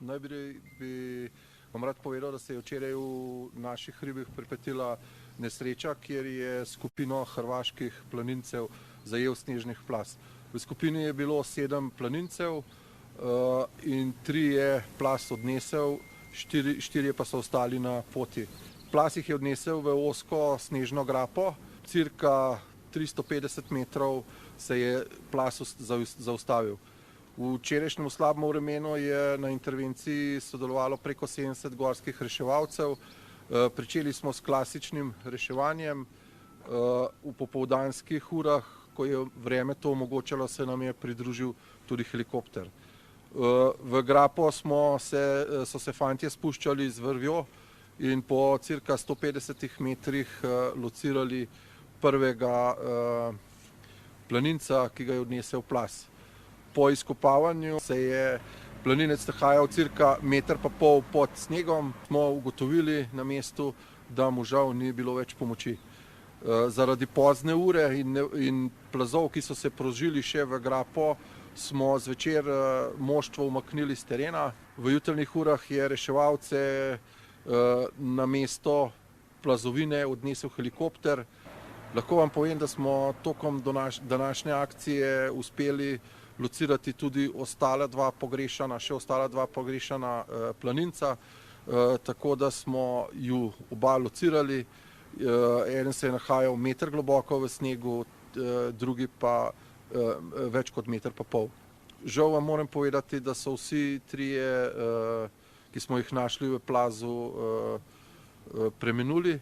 Najprej bi vam rad povedal, da se je včeraj v naših hribih pripetila nesreča, kjer je skupino hrvaških planincev zajel snežnih plaz. V skupini je bilo 7 planincev in 3 je plaz odnesel, 4 pa so ostali na poti. Plaz jih je odnesel v ozko snežno grapo, cirka 350 metrov se je plaz zaustavil. V včerajšnjem slabem vremenu je na intervenciji sodelovalo preko 70 gorskih reševalcev. Pričeli smo s klasičnim reševanjem. V popoldanskih urah, ko je vreme to omogočalo, se nam je pridružil tudi helikopter. V grapo so se fantje spuščali z vrvjo in po cirka 150 metrih locirali prvega planinca, ki ga je odnesel plaz. Po izkopavanju se je planinec nahajal cirka 1,5 metra pod snegom. Smo ugotovili na mestu, da mu žal ni bilo več pomoči. Zaradi pozne ure in plazov, ki so se prožili še v grapo, smo zvečer moštvo umaknili s terena. V jutranjih urah je reševalce na mesto plazovine odnesel helikopter. Lahko vam povem, da smo tokom današnje akcije uspeli locirati tudi še ostala dva pogrešana planinca, tako da smo ju oba locirali. Eden se je nahajal 1 meter globoko v snegu, drugi pa več kot 1,5 metra. Žal vam moram povedati, da so vsi trije, ki smo jih našli v plazu, preminuli.